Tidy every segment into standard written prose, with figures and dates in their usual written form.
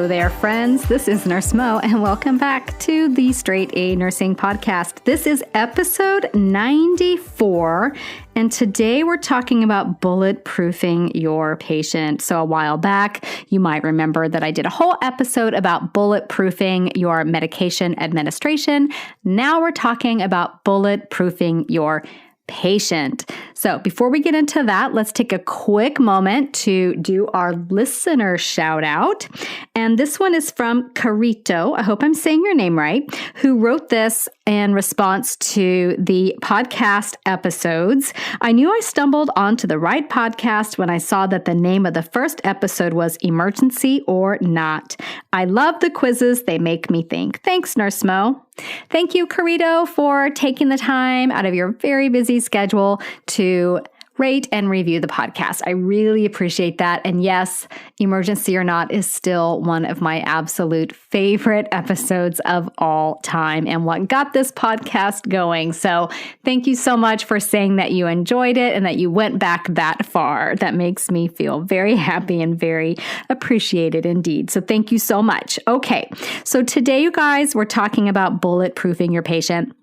Hello there, friends. This is Nurse Mo, and welcome back to the Straight A Nursing Podcast. This is episode 94, and today we're talking about bulletproofing your patient. So a while back, you might remember that I did a whole episode about bulletproofing your medication administration. Now we're talking about bulletproofing your patient. So before we get into that, let's take a quick moment to do our listener shout out. And this one is from Carito, I hope I'm saying your name right, who wrote this in response to the podcast episodes. I knew I stumbled onto the right podcast when I saw that the name of the first episode was Emergency or Not. I love the quizzes. They make me think. Thanks, Nurse Mo. Thank you, Carito, for taking the time out of your very busy schedule to rate and review the podcast. I really appreciate that. And yes, Emergency or Not is still one of my absolute favorite episodes of all time and what got this podcast going. So thank you so much for saying that you enjoyed it and that you went back that far. That makes me feel very happy and very appreciated indeed. So thank you so much. Okay, so today, you guys, we're talking about bulletproofing your patient.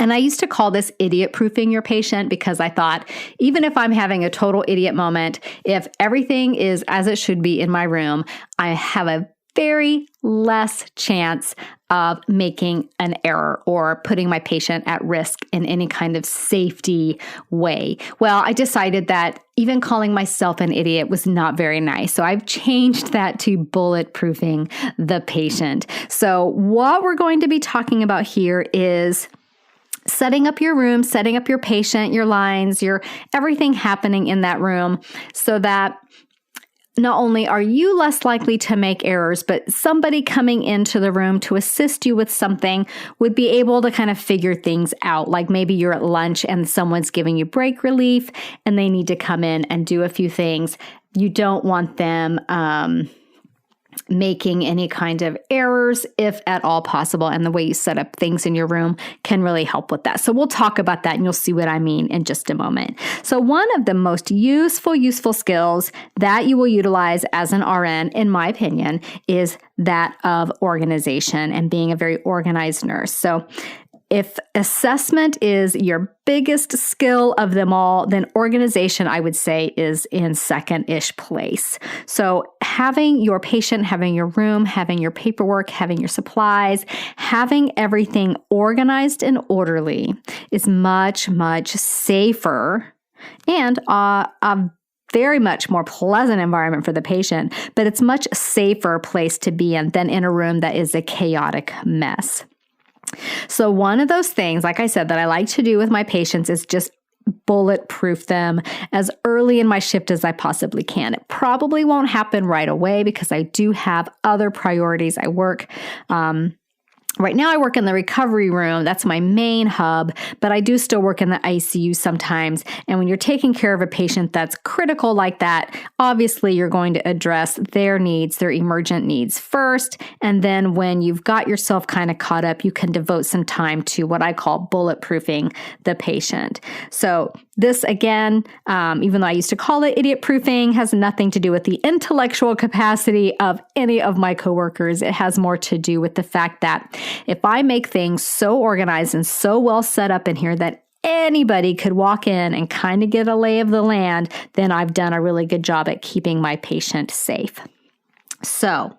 And I used to call this idiot-proofing your patient because I thought, even if I'm having a total idiot moment, if everything is as it should be in my room, I have a very less chance of making an error or putting my patient at risk in any kind of safety way. Well, I decided that even calling myself an idiot was not very nice. So I've changed that to bulletproofing the patient. So what we're going to be talking about here is setting up your room, setting up your patient, your lines, your everything happening in that room so that not only are you less likely to make errors, but somebody coming into the room to assist you with something would be able to kind of figure things out. Like maybe you're at lunch and someone's giving you break relief and they need to come in and do a few things. You don't want them making any kind of errors if at all possible. And the way you set up things in your room can really help with that. So we'll talk about that and you'll see what I mean in just a moment. So one of the most useful skills that you will utilize as an RN, in my opinion, is that of organization and being a very organized nurse. So if assessment is your biggest skill of them all, then organization, I would say, is in second-ish place. So having your patient, having your room, having your paperwork, having your supplies, having everything organized and orderly is much, much safer and a very much more pleasant environment for the patient, but it's much safer place to be in than in a room that is a chaotic mess. So one of those things, like I said, that I like to do with my patients is just bulletproof them as early in my shift as I possibly can. It probably won't happen right away because I do have other priorities. I work right now I work in the recovery room. That's my main hub, but I do still work in the ICU sometimes. And when you're taking care of a patient that's critical like that, obviously you're going to address their needs, their emergent needs first. And then when you've got yourself kind of caught up, you can devote some time to what I call bulletproofing the patient. So this, again, even though I used to call it idiot proofing, has nothing to do with the intellectual capacity of any of my coworkers. It has more to do with the fact that if I make things so organized and so well set up in here that anybody could walk in and kind of get a lay of the land, then I've done a really good job at keeping my patient safe. So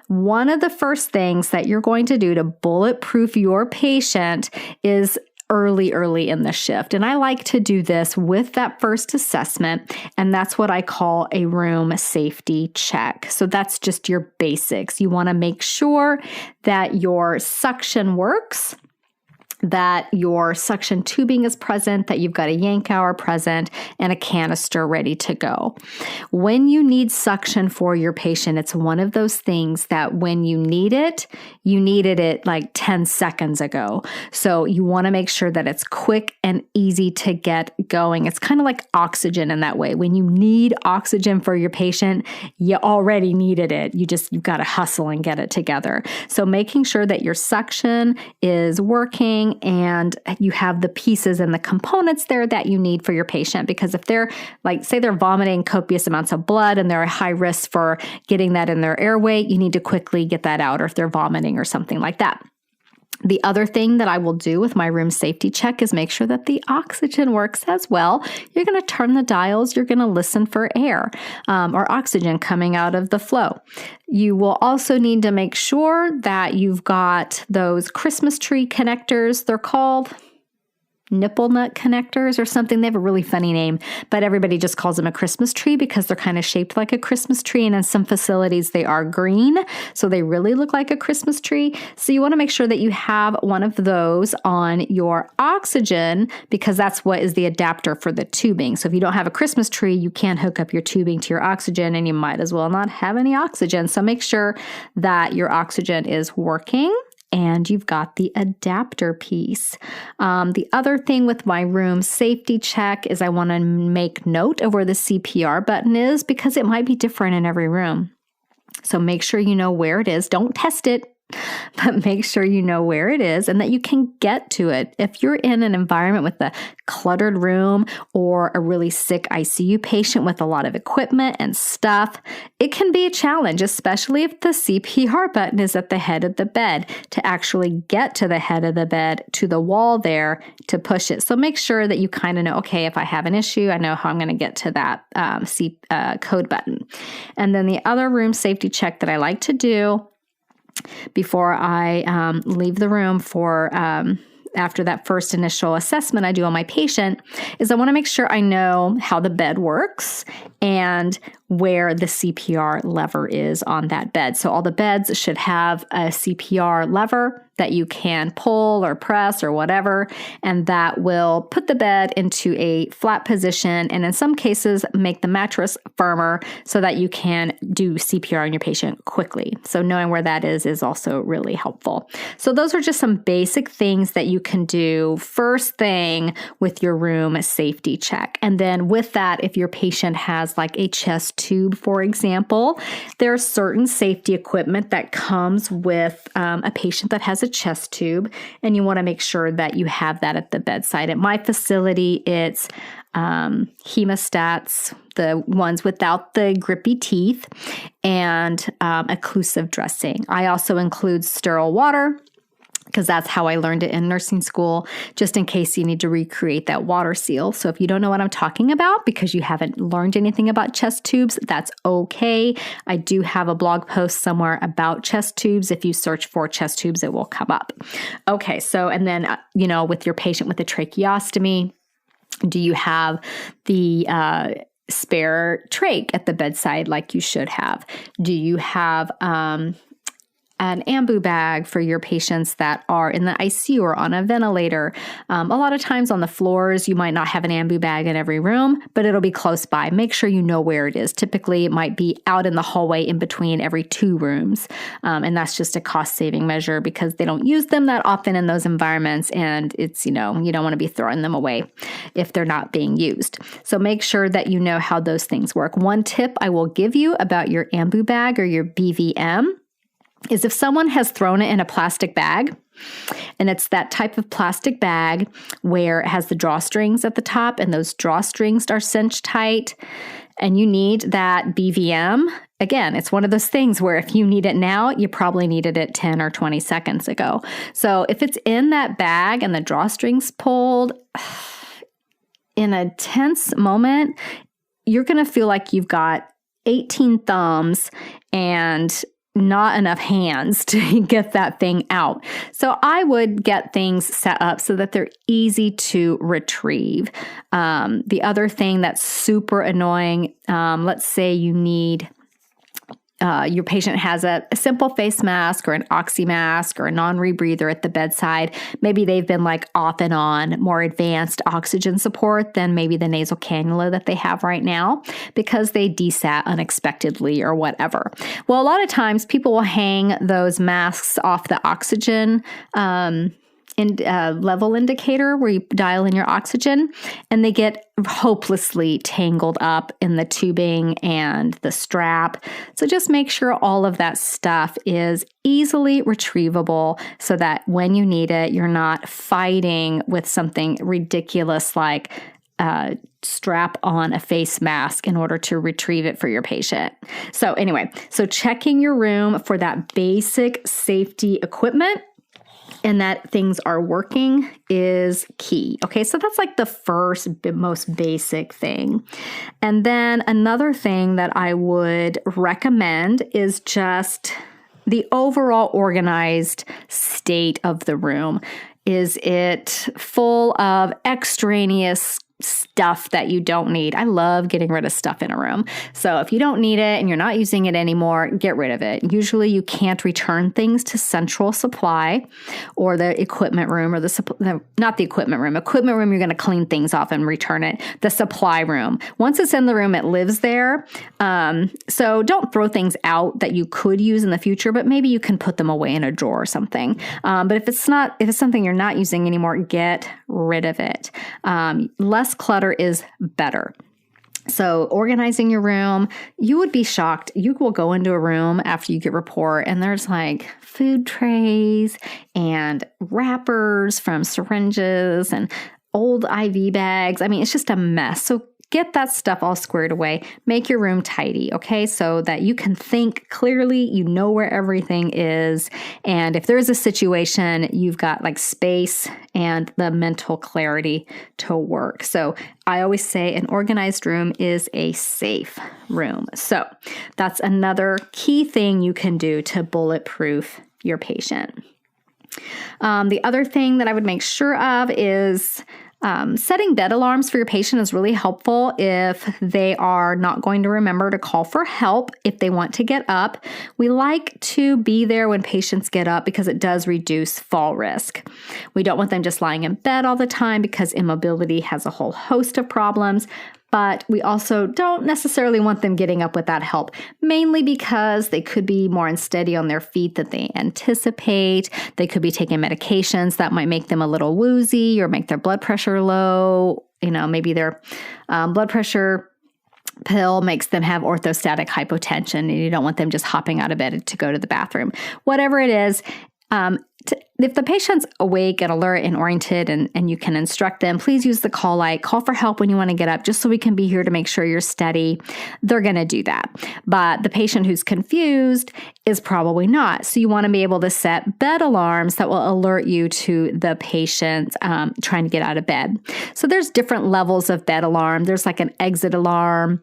one of the first things that you're going to do to bulletproof your patient is early in the shift. And I like to do this with that first assessment, and that's what I call a room safety check. So that's just your basics. You want to make sure that your suction works, that your suction tubing is present, that you've got a yank hour present, and a canister ready to go. When you need suction for your patient, it's one of those things that when you needed it like 10 seconds ago. So you want to make sure that it's quick and easy to get going. It's kind of like oxygen in that way. When you need oxygen for your patient, you already needed it. You've got to hustle and get it together. So making sure that your suction is working, everything and you have the pieces and the components there that you need for your patient. Because if they're like, say they're vomiting copious amounts of blood and they're at high risk for getting that in their airway, you need to quickly get that out, or if they're vomiting or something like that. The other thing that I will do with my room safety check is make sure that the oxygen works as well. You're going to turn the dials. You're going to listen for air or oxygen coming out of the flow. You will also need to make sure that you've got those Christmas tree connectors, they're called nipple nut connectors or something. They have a really funny name, but everybody just calls them a Christmas tree because they're kind of shaped like a Christmas tree. And in some facilities, they are green, so they really look like a Christmas tree. So you want to make sure that you have one of those on your oxygen, because that's what is the adapter for the tubing. So if you don't have a Christmas tree, you can't hook up your tubing to your oxygen, and you might as well not have any oxygen. So make sure that your oxygen is working and you've got the adapter piece. The other thing with my room safety check is I want to make note of where the CPR button is, because it might be different in every room. So make sure you know where it is. Don't test it, but make sure you know where it is and that you can get to it. If you're in an environment with a cluttered room or a really sick ICU patient with a lot of equipment and stuff, it can be a challenge, especially if the CPR button is at the head of the bed, to actually get to the head of the bed, to the wall there to push it. So make sure that you kind of know, okay, if I have an issue, I know how I'm going to get to that code button. And then the other room safety check that I like to do before I leave the room for after that first initial assessment I do on my patient is I want to make sure I know how the bed works and where the CPR lever is on that bed. So all the beds should have a CPR lever that you can pull or press or whatever, and that will put the bed into a flat position and in some cases make the mattress firmer so that you can do CPR on your patient quickly. So knowing where that is also really helpful. So those are just some basic things that you can do first thing with your room safety check. And then with that, if your patient has like a chest tube, for example, there's certain safety equipment that comes with a patient that has a chest tube, and you want to make sure that you have that at the bedside. At my facility, it's hemostats, the ones without the grippy teeth, and occlusive dressing. I also include sterile water, because that's how I learned it in nursing school, just in case you need to recreate that water seal. So if you don't know what I'm talking about because you haven't learned anything about chest tubes, that's okay. I do have a blog post somewhere about chest tubes. If you search for chest tubes, it will come up. Okay, so and then, with your patient with a tracheostomy, do you have the spare trach at the bedside like you should have? Do you have an ambu bag for your patients that are in the ICU or on a ventilator? A lot of times on the floors, you might not have an ambu bag in every room, but it'll be close by. Make sure you know where it is. Typically, it might be out in the hallway in between every 2 rooms. And that's just a cost-saving measure because they don't use them that often in those environments. And it's, you don't want to be throwing them away if they're not being used. So make sure that you know how those things work. One tip I will give you about your ambu bag or your BVM is if someone has thrown it in a plastic bag, and it's that type of plastic bag where it has the drawstrings at the top and those drawstrings are cinched tight, and you need that BVM, again, it's one of those things where if you need it now, you probably needed it 10 or 20 seconds ago. So if it's in that bag and the drawstrings pulled, in a tense moment, you're going to feel like you've got 18 thumbs and not enough hands to get that thing out. So I would get things set up so that they're easy to retrieve. The other thing that's super annoying, let's say you need your patient has a simple face mask or an oxy mask or a non-rebreather at the bedside. Maybe they've been off and on more advanced oxygen support than maybe the nasal cannula that they have right now because they desat unexpectedly or whatever. Well, a lot of times people will hang those masks off the oxygen level indicator where you dial in your oxygen, and they get hopelessly tangled up in the tubing and the strap. So just make sure all of that stuff is easily retrievable so that when you need it, you're not fighting with something ridiculous like strap on a face mask in order to retrieve it for your patient. So anyway, so checking your room for that basic safety equipment and that things are working is key. Okay, so that's like the first most basic thing. And then another thing that I would recommend is just the overall organized state of the room. Is it full of extraneous stuff that you don't need? I love getting rid of stuff in a room. So if you don't need it and you're not using it anymore, get rid of it. Usually you can't return things to central supply or the equipment room or not the equipment room. Equipment room, you're going to clean things off and return it. The supply room. Once it's in the room, it lives there. So don't throw things out that you could use in the future, but maybe you can put them away in a drawer or something. But if it's something you're not using anymore, get rid of it. Less clutter is better. So organizing your room, you would be shocked. You will go into a room after you get report and there's like food trays and wrappers from syringes and old IV bags. I mean, it's just a mess. So get that stuff all squared away. Make your room tidy, okay? So that you can think clearly, you know where everything is. And if there's a situation, you've got like space and the mental clarity to work. So I always say an organized room is a safe room. So that's another key thing you can do to bulletproof your patient. The other thing that I would make sure of is setting bed alarms for your patient is really helpful if they are not going to remember to call for help if they want to get up. We like to be there when patients get up because it does reduce fall risk. We don't want them just lying in bed all the time because immobility has a whole host of problems. But we also don't necessarily want them getting up without help, mainly because they could be more unsteady on their feet than they anticipate. They could be taking medications that might make them a little woozy or make their blood pressure low. You know, maybe their blood pressure pill makes them have orthostatic hypotension and you don't want them just hopping out of bed to go to the bathroom. Whatever it is, if the patient's awake and alert and oriented and you can instruct them, please use the call light. Call for help when you want to get up just so we can be here to make sure you're steady. They're going to do that. But the patient who's confused is probably not. So you want to be able to set bed alarms that will alert you to the patient trying to get out of bed. So there's different levels of bed alarm. There's like an exit alarm.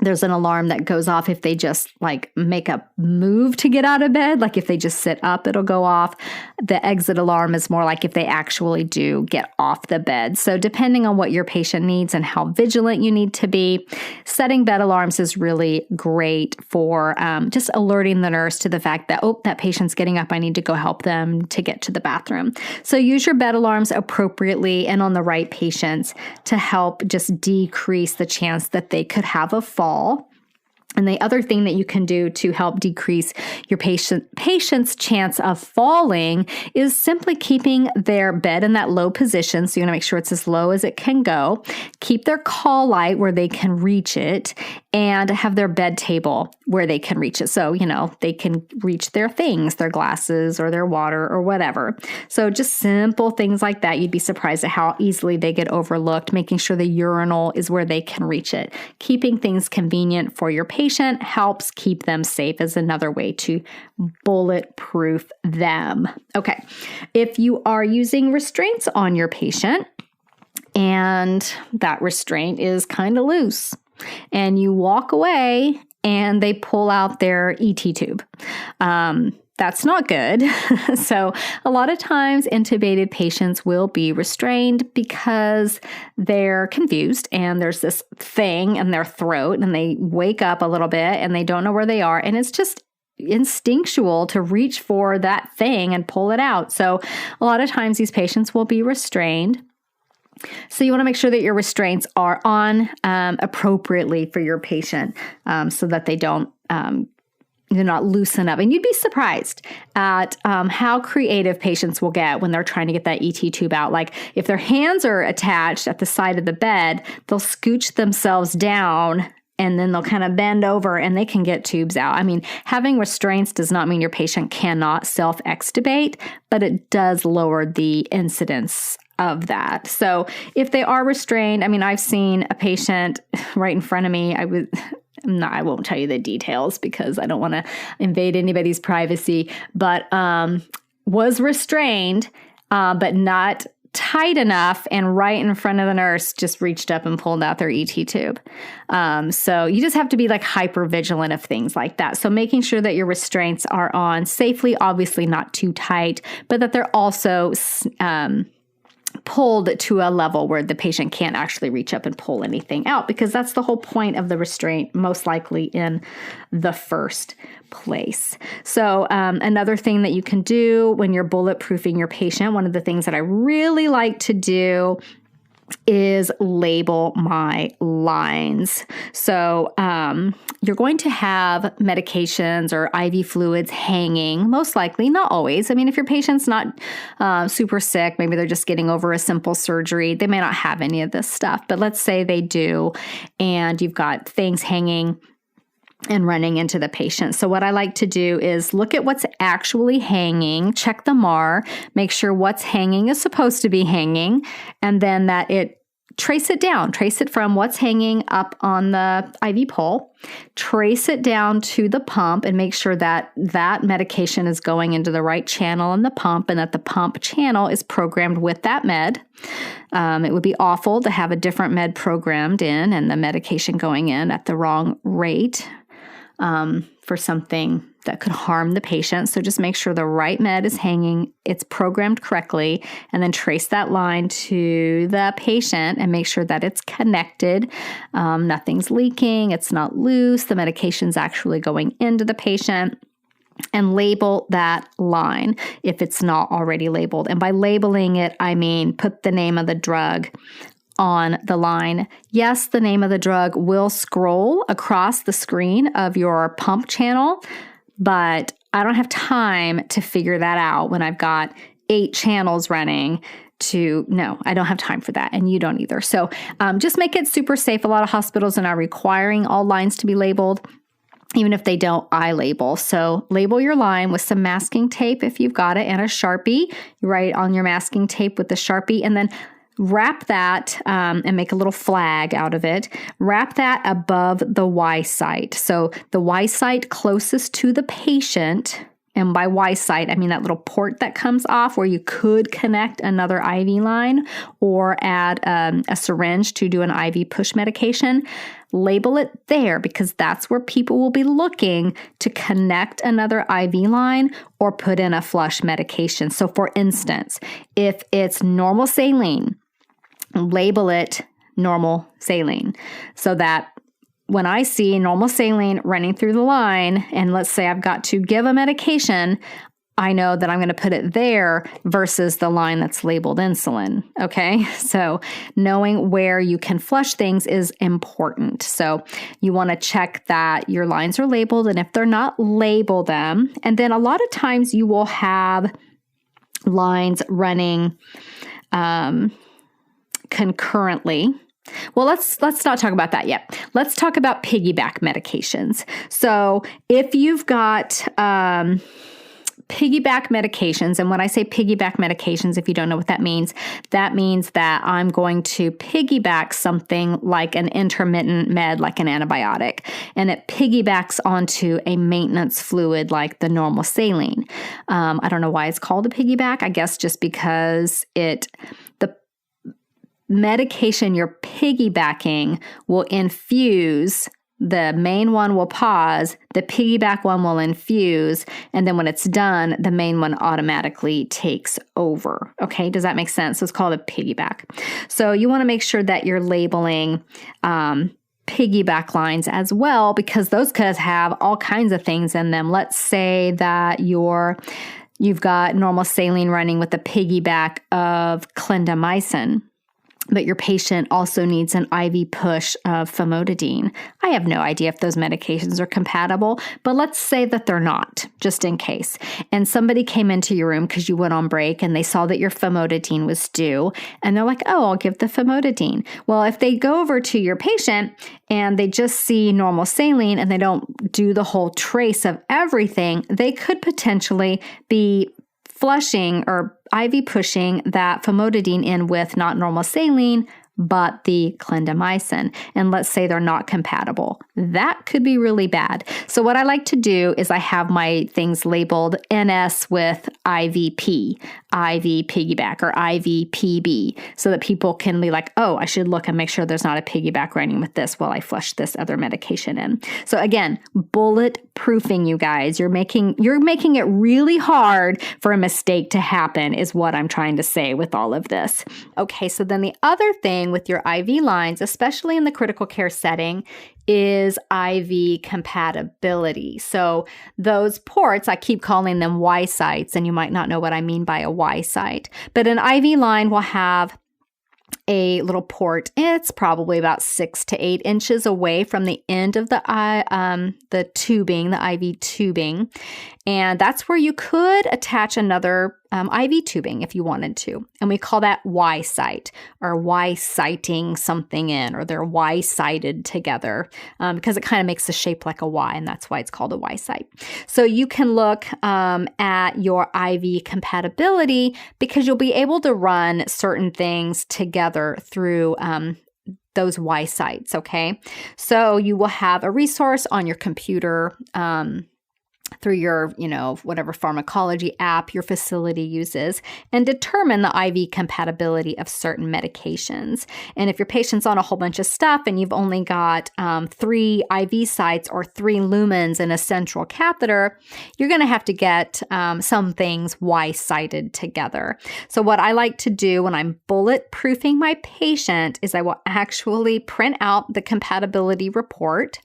There's an alarm that goes off if they just like make a move to get out of bed. Like if they just sit up, it'll go off. The exit alarm is more like if they actually do get off the bed. So depending on what your patient needs and how vigilant you need to be, setting bed alarms is really great for just alerting the nurse to the fact that, oh, that patient's getting up. I need to go help them to get to the bathroom. So use your bed alarms appropriately and on the right patients to help just decrease the chance that they could have a fall. And the other thing that you can do to help decrease your patient's chance of falling is simply keeping their bed in that low position. So you want to make sure it's as low as it can go. Keep their call light where they can reach it and have their bed table where they can reach it. So, you know, they can reach their things, their glasses or their water or whatever. So just simple things like that. You'd be surprised at how easily they get overlooked, making sure the urinal is where they can reach it. Keeping things convenient for your patient helps keep them safe is another way to bulletproof them. Okay. If you are using restraints on your patient and that restraint is kind of loose and you walk away and they pull out their ET tube, that's not good. So a lot of times intubated patients will be restrained because they're confused and there's this thing in their throat and they wake up a little bit and they don't know where they are. And it's just instinctual to reach for that thing and pull it out. So a lot of times these patients will be restrained. So you want to make sure that your restraints are on appropriately for your patient so that they don't loosen up. And you'd be surprised at how creative patients will get when they're trying to get that ET tube out. Like if their hands are attached at the side of the bed, they'll scooch themselves down and then they'll kind of bend over and they can get tubes out. I mean, having restraints does not mean your patient cannot self-extubate, but it does lower the incidence of that. So if they are restrained, I mean, I've seen a patient right in front of me. I won't tell you the details because I don't want to invade anybody's privacy, but was restrained, but not tight enough, and right in front of the nurse just reached up and pulled out their ET tube. So you just have to be like hyper vigilant of things like that. So making sure that your restraints are on safely, obviously not too tight, but that they're also pulled to a level where the patient can't actually reach up and pull anything out, because that's the whole point of the restraint, most likely in the first place. So another thing that you can do when you're bulletproofing your patient, one of the things that I really like to do is label my lines. So you're going to have medications or IV fluids hanging, most likely, not always. I mean, if your patient's not super sick, maybe they're just getting over a simple surgery, they may not have any of this stuff. But let's say they do, and you've got things hanging and running into the patient. So what I like to do is look at what's actually hanging, check the MAR, make sure what's hanging is supposed to be hanging, and then that trace it down, trace it from what's hanging up on the IV pole, trace it down to the pump and make sure that that medication is going into the right channel in the pump and that the pump channel is programmed with that med. It would be awful to have a different med programmed in and the medication going in at the wrong rate for something that could harm the patient. So just make sure the right med is hanging, it's programmed correctly, and then trace that line to the patient and make sure that it's connected. Nothing's leaking, it's not loose, the medication's actually going into the patient. And label that line if it's not already labeled. And by labeling it, I mean put the name of the drug on the line. Yes, the name of the drug will scroll across the screen of your pump channel, but I don't have time to figure that out when I've got 8 channels running. No, I don't have time for that, and you don't either. So just make it super safe. A lot of hospitals are now requiring all lines to be labeled. Even if they don't, I label. So label your line with some masking tape if you've got it, and a Sharpie. You write on your masking tape with the Sharpie, and then wrap that and make a little flag out of it. Wrap that above the Y site. So the Y site closest to the patient, and by Y site, I mean that little port that comes off where you could connect another IV line or add a syringe to do an IV push medication. Label it there because that's where people will be looking to connect another IV line or put in a flush medication. So for instance, if it's normal saline, label it normal saline so that when I see normal saline running through the line, and let's say I've got to give a medication, I know that I'm going to put it there versus the line that's labeled insulin. Okay. So knowing where you can flush things is important. So you want to check that your lines are labeled, and if they're not, label them. And then a lot of times you will have lines running concurrently. Well, let's not talk about that yet. Let's talk about piggyback medications. So if you've got piggyback medications, and when I say piggyback medications, if you don't know what that means that I'm going to piggyback something like an intermittent med, like an antibiotic, and it piggybacks onto a maintenance fluid like the normal saline. I don't know why it's called a piggyback. I guess just because the medication you're piggybacking will infuse. The main one will pause, the piggyback one will infuse, and then when it's done, the main one automatically takes over. Okay, does that make sense? So it's called a piggyback. So you want to make sure that you're labeling piggyback lines as well, because those could have all kinds of things in them. Let's say that you've got normal saline running with a piggyback of clindamycin. but your patient also needs an IV push of famotidine. I have no idea if those medications are compatible, but let's say that they're not, just in case. And somebody came into your room because you went on break and they saw that your famotidine was due, and they're like, oh, I'll give the famotidine. Well, if they go over to your patient and they just see normal saline and they don't do the whole trace of everything, they could potentially be flushing or IV pushing that famotidine in with not normal saline, but the clindamycin. And let's say they're not compatible. That could be really bad. So what I like to do is I have my things labeled NS with IVP, IV piggyback, or IVPB, so that people can be like, oh, I should look and make sure there's not a piggyback running with this while I flush this other medication in. So again, bulletproofing, you guys. You're making it really hard for a mistake to happen is what I'm trying to say with all of this. Okay, so then the other thing with your IV lines, especially in the critical care setting, is IV compatibility. So those ports, I keep calling them Y sites, and you might not know what I mean by a Y site, but an IV line will have a little port. It's probably about 6 to 8 inches away from the end of the tubing, the IV tubing. And that's where you could attach another IV tubing if you wanted to. And we call that Y site, or Y siting something in, or they're Y sited together because it kind of makes a shape like a Y, and that's why it's called a Y site. So you can look at your IV compatibility because you'll be able to run certain things together through those Y sites, okay? So you will have a resource on your computer through your, whatever pharmacology app your facility uses, and determine the IV compatibility of certain medications. And if your patient's on a whole bunch of stuff and you've only got 3 IV sites or 3 lumens in a central catheter, you're going to have to get some things Y-sited together. So what I like to do when I'm bulletproofing my patient is I will actually print out the compatibility report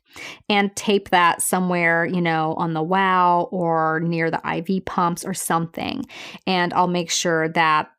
and tape that somewhere, on the wow or near the IV pumps or something. And I'll make sure that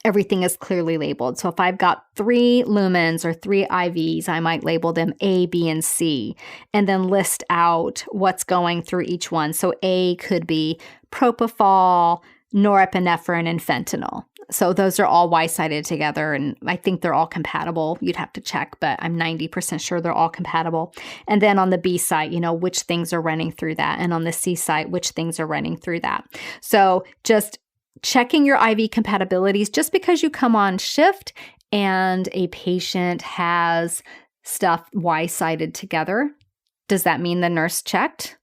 everything is clearly labeled. So if I've got 3 lumens or 3 IVs, I might label them A, B, and C, and then list out what's going through each one. So A could be propofol, norepinephrine, and fentanyl. So those are all Y-sided together, and I think they're all compatible. You'd have to check, but I'm 90% sure they're all compatible. And then on the B site, which things are running through that. And on the C site, which things are running through that. So just checking your IV compatibilities. Just because you come on shift and a patient has stuff Y-sided together, does that mean the nurse checked?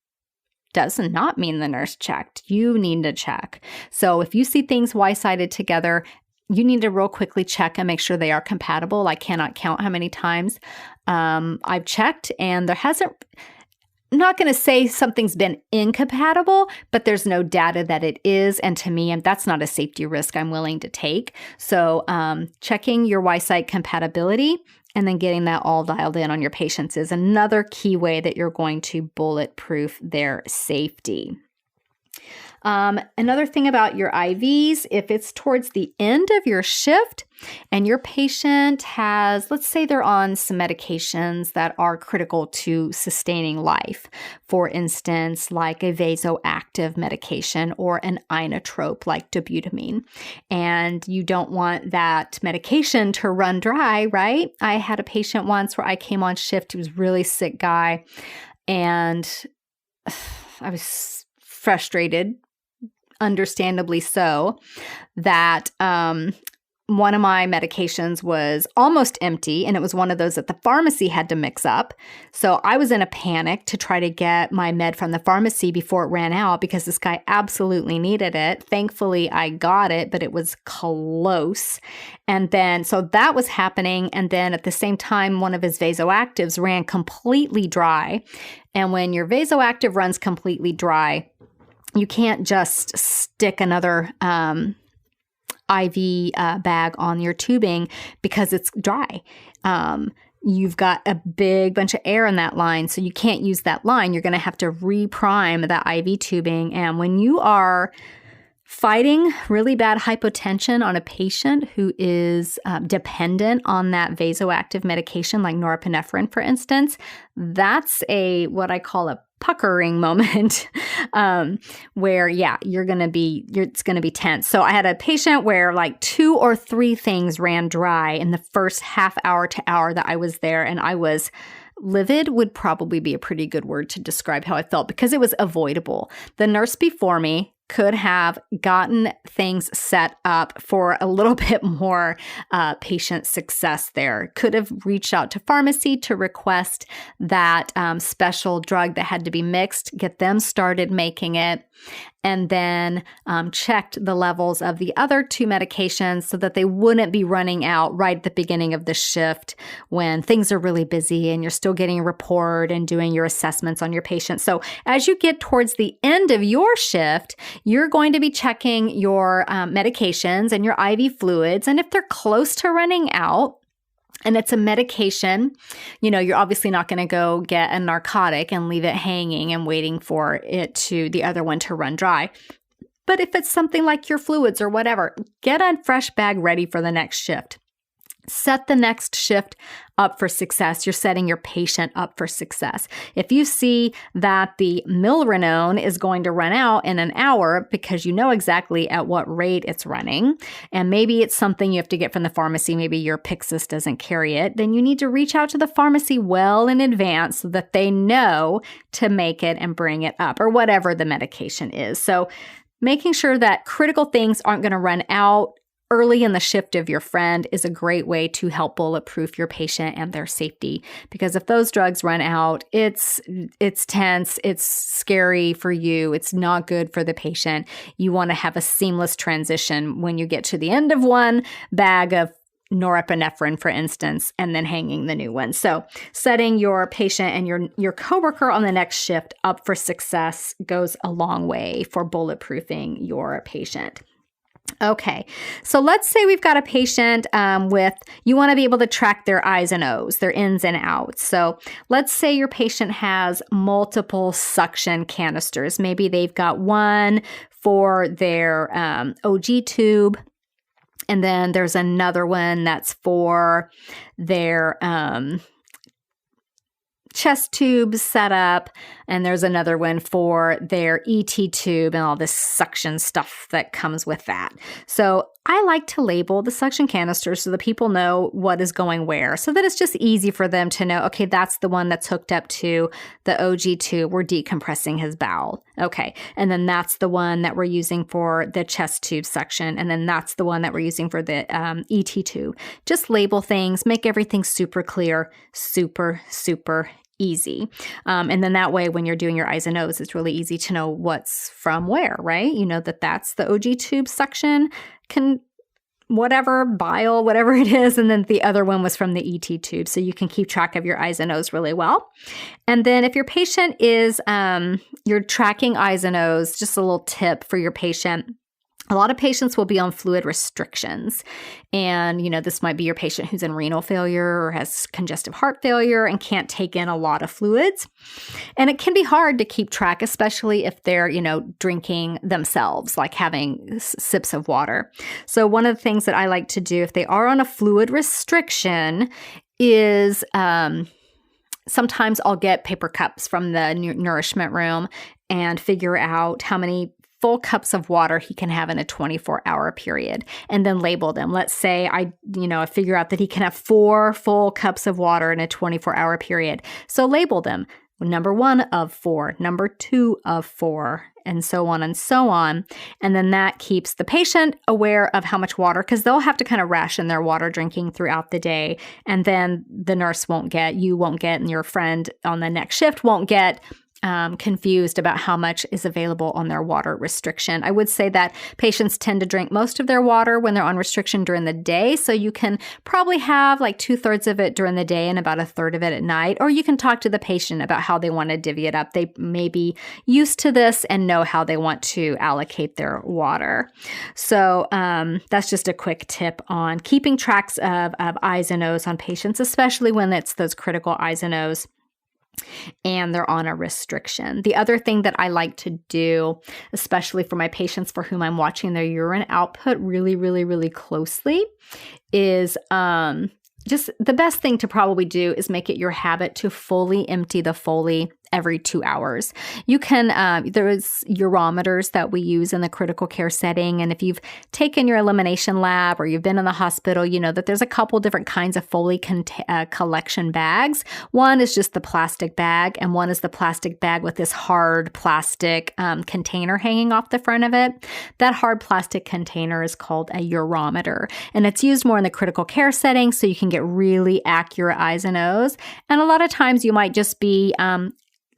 Does not mean the nurse checked. You need to check. So if you see things Y-sided together, you need to real quickly check and make sure they are compatible. I cannot count how many times I've checked, and I'm not going to say something's been incompatible, but there's no data that it is. And to me, that's not a safety risk I'm willing to take. So checking your Y-site compatibility and then getting that all dialed in on your patients is another key way that you're going to bulletproof their safety. Another thing about your IVs, if it's towards the end of your shift and your patient has, let's say they're on some medications that are critical to sustaining life, for instance, like a vasoactive medication or an inotrope like dobutamine, and you don't want that medication to run dry, right? I had a patient once where I came on shift. He was a really sick guy, and I was frustrated, understandably so, that one of my medications was almost empty, and it was one of those that the pharmacy had to mix up. So I was in a panic to try to get my med from the pharmacy before it ran out because this guy absolutely needed it. Thankfully, I got it, but it was close. And then, so that was happening. And then at the same time, one of his vasoactives ran completely dry. And when your vasoactive runs completely dry, you can't just stick another IV bag on your tubing because it's dry. You've got a big bunch of air in that line, so you can't use that line. You're going to have to reprime that IV tubing. And when you are Fighting really bad hypotension on a patient who is dependent on that vasoactive medication like norepinephrine, for instance, that's what I call a puckering moment where, it's going to be tense. So I had a patient where like 2 or 3 things ran dry in the first half hour to hour that I was there, and I was livid would probably be a pretty good word to describe how I felt because it was avoidable. The nurse before me could have gotten things set up for a little bit more patient success there. Could have reached out to pharmacy to request that special drug that had to be mixed, get them started making it, and then checked the levels of the other 2 medications so that they wouldn't be running out right at the beginning of the shift when things are really busy and you're still getting a report and doing your assessments on your patient. So as you get towards the end of your shift, you're going to be checking your medications and your IV fluids. And if they're close to running out, and it's a medication, you're obviously not going to go get a narcotic and leave it hanging and waiting for the other one to run dry. But if it's something like your fluids or whatever, get a fresh bag ready for the next shift. Set the next shift up for success. You're setting your patient up for success. If you see that the milrinone is going to run out in an hour because you know exactly at what rate it's running, and maybe it's something you have to get from the pharmacy, maybe your Pyxis doesn't carry it, then you need to reach out to the pharmacy well in advance so that they know to make it and bring it up, or whatever the medication is. So making sure that critical things aren't going to run out early in the shift of your friend is a great way to help bulletproof your patient and their safety. Because if those drugs run out, it's tense, it's scary for you, it's not good for the patient. You want to have a seamless transition when you get to the end of one bag of norepinephrine, for instance, and then hanging the new one. So setting your patient and your coworker on the next shift up for success goes a long way for bulletproofing your patient. Okay, so let's say we've got a patient you want to be able to track their I's and O's, their ins and outs. So let's say your patient has multiple suction canisters. Maybe they've got one for their OG tube, and then there's another one that's for their chest tube setup, and there's another one for their ET tube and all this suction stuff that comes with that. So I like to label the suction canisters so that people know what is going where, so that it's just easy for them to know, okay, that's the one that's hooked up to the OG tube. We're decompressing his bowel. Okay. And then that's the one that we're using for the chest tube suction. And then that's the one that we're using for the ET tube. Just label things, make everything super clear, super easy. And then that way, when you're doing your I's and O's, it's really easy to know what's from where, right? You know that's the OG tube suction, bile, whatever it is. And then the other one was from the ET tube. So you can keep track of your I's and O's really well. And then if your patient is, you're tracking I's and O's, just a little tip for your patient. A lot of patients will be on fluid restrictions. And, this might be your patient who's in renal failure or has congestive heart failure and can't take in a lot of fluids. And it can be hard to keep track, especially if they're, drinking themselves, like having sips of water. So one of the things that I like to do if they are on a fluid restriction is sometimes I'll get paper cups from the nourishment room and figure out how many full cups of water he can have in a 24-hour period, and then label them. Let's say I figure out that he can have 4 full cups of water in a 24-hour period. So label them. Number 1 of 4, number 2 of 4, and so on and so on. And then that keeps the patient aware of how much water, because they'll have to kind of ration their water drinking throughout the day. And then the nurse you won't get, and your friend on the next shift won't get confused about how much is available on their water restriction. I would say that patients tend to drink most of their water when they're on restriction during the day. So you can probably have like 2/3 of it during the day and about 1/3 of it at night. Or you can talk to the patient about how they want to divvy it up. They may be used to this and know how they want to allocate their water. So that's just a quick tip on keeping tracks of I's and O's on patients, especially when it's those critical I's and O's. and they're on a restriction. The other thing that I like to do, especially for my patients for whom I'm watching their urine output really, really, really closely, is just the best thing to probably do is make it your habit to fully empty the Foley every 2 hours. You can, there's urometers that we use in the critical care setting. And if you've taken your elimination lab or you've been in the hospital, you know that there's a couple different kinds of Foley collection bags. One is just the plastic bag, and one is the plastic bag with this hard plastic container hanging off the front of it. That hard plastic container is called a urometer, and it's used more in the critical care setting so you can get really accurate I's and O's. And a lot of times you might just be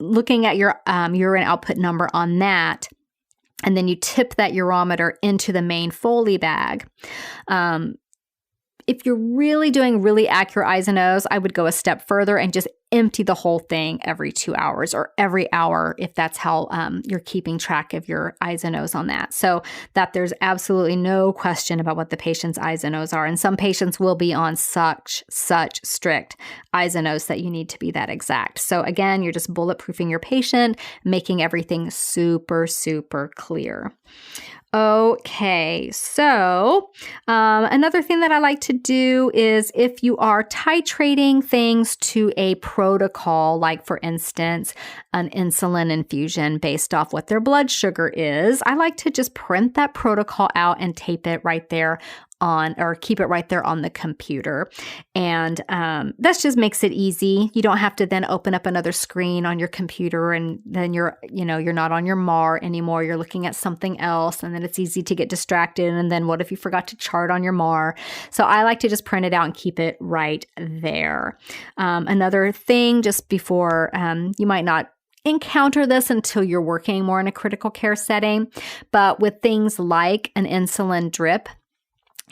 looking at your urine output number on that, and then you tip that urometer into the main Foley bag. If you're really doing really accurate I's and O's, I would go a step further and just empty the whole thing every 2 hours or every hour if that's how you're keeping track of your I's and O's on that. So that there's absolutely no question about what the patient's I's and O's are. And some patients will be on such strict I's and O's that you need to be that exact. So again, you're just bulletproofing your patient, making everything super, super clear. Okay, so another thing that I like to do is if you are titrating things to a protocol, like for instance, an insulin infusion based off what their blood sugar is, I like to just print that protocol out and tape it right there on, or keep it right there on the computer. And that just makes it easy. You don't have to then open up another screen on your computer, and then you're not on your MAR anymore. You're looking at something else, and then it's easy to get distracted. And then what if you forgot to chart on your MAR? So I like to just print it out and keep it right there. Another thing, just before, you might not encounter this until you're working more in a critical care setting, but with things like an insulin drip,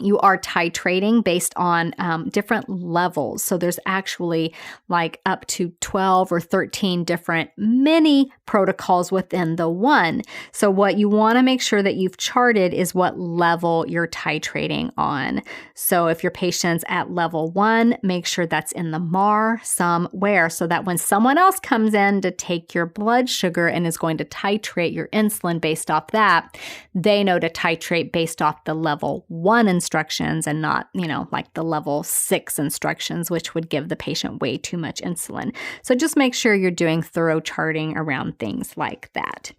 you are titrating based on different levels. So there's actually like up to 12 or 13 different mini protocols within the one. So what you want to make sure that you've charted is what level you're titrating on. So if your patient's at level 1, make sure that's in the MAR somewhere so that when someone else comes in to take your blood sugar and is going to titrate your insulin based off that, they know to titrate based off the level 1 instructions and not, like the level 6 instructions, which would give the patient way too much insulin. So just make sure you're doing thorough charting around things like that.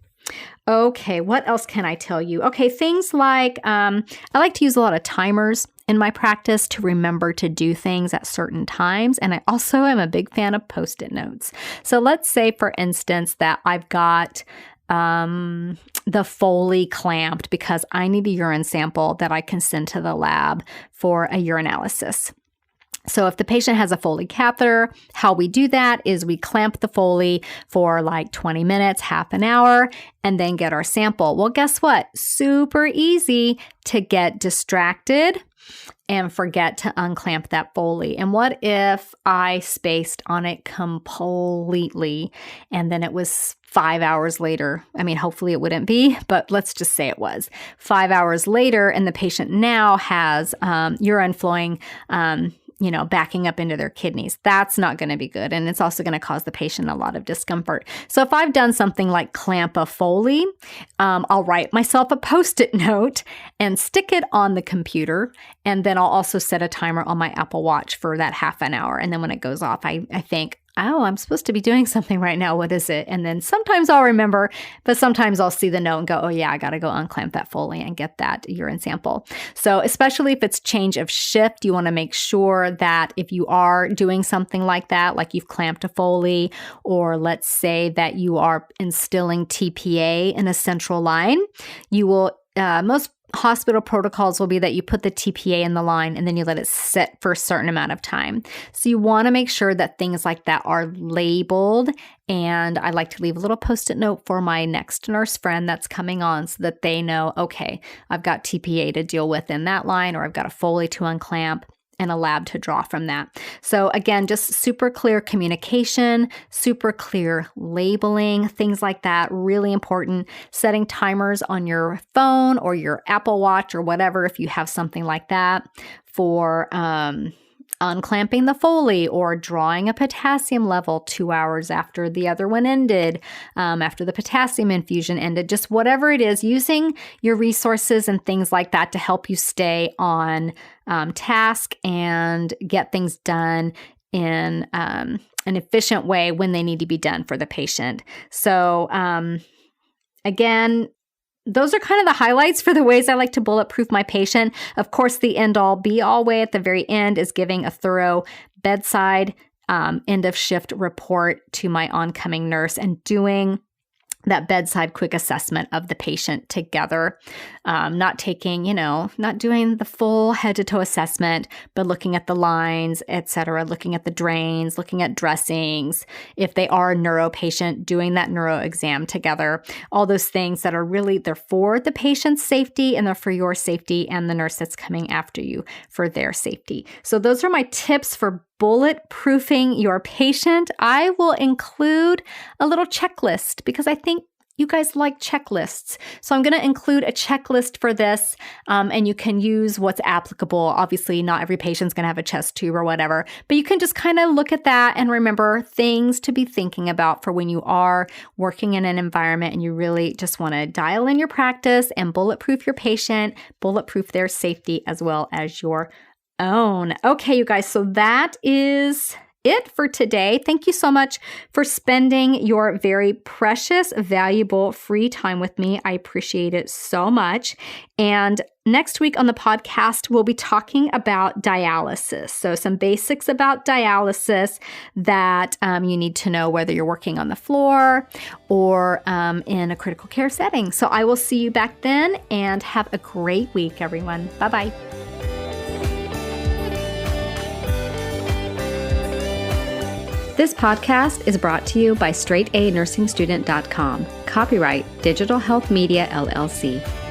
Okay, what else can I tell you? Okay, things like, I like to use a lot of timers in my practice to remember to do things at certain times. And I also am a big fan of Post-it notes. So let's say, for instance, that I've got the Foley clamped because I need a urine sample that I can send to the lab for a urinalysis. So if the patient has a Foley catheter, how we do that is we clamp the Foley for like 20 minutes, half an hour, and then get our sample. Well, guess what? Super easy to get distracted and forget to unclamp that Foley. And what if I spaced on it completely and then it was 5 hours later? I mean, hopefully it wouldn't be, but let's just say it was 5 hours later and the patient now has urine flowing backing up into their kidneys. That's not going to be good. And it's also going to cause the patient a lot of discomfort. So if I've done something like clamp a Foley, I'll write myself a Post-it note and stick it on the computer. And then I'll also set a timer on my Apple Watch for that half an hour. And then when it goes off, I think, oh, I'm supposed to be doing something right now. What is it? And then sometimes I'll remember, but sometimes I'll see the note and go, oh yeah, I got to go unclamp that Foley and get that urine sample. So especially if it's change of shift, you want to make sure that if you are doing something like that, like you've clamped a Foley, or let's say that you are instilling TPA in a central line, you will, most hospital protocols will be that you put the TPA in the line and then you let it sit for a certain amount of time. So you want to make sure that things like that are labeled. And I like to leave a little Post-it note for my next nurse friend that's coming on so that they know, okay, I've got TPA to deal with in that line, or I've got a Foley to unclamp and a lab to draw from that. So again, just super clear communication, super clear labeling, things like that, really important. Setting timers on your phone or your Apple Watch or whatever, if you have something like that, for unclamping the Foley or drawing a potassium level 2 hours after the other one ended, after the potassium infusion ended, just whatever it is, using your resources and things like that to help you stay on task and get things done in an efficient way when they need to be done for the patient. So again, those are kind of the highlights for the ways I like to bulletproof my patient. Of course, the end-all be-all way at the very end is giving a thorough bedside end of shift report to my oncoming nurse and doing that bedside quick assessment of the patient together, not doing the full head to toe assessment, but looking at the lines, etc., looking at the drains, looking at dressings. If they are a neuro patient, doing that neuro exam together, all those things that are really, they're for the patient's safety and they're for your safety and the nurse that's coming after you for their safety. So those are my tips for bulletproofing your patient. I will include a little checklist because I think you guys like checklists. So I'm going to include a checklist for this, and you can use what's applicable. Obviously, not every patient's going to have a chest tube or whatever, but you can just kind of look at that and remember things to be thinking about for when you are working in an environment and you really just want to dial in your practice and bulletproof your patient, bulletproof their safety as well as your own. Okay, you guys, so that is it for today. Thank you so much for spending your very precious, valuable free time with me. I appreciate it so much. And next week on the podcast, we'll be talking about dialysis. So some basics about dialysis that you need to know whether you're working on the floor or in a critical care setting. So I will see you back then and have a great week, everyone. Bye-bye. This podcast is brought to you by straightanursingstudent.com. Copyright Digital Health Media, LLC.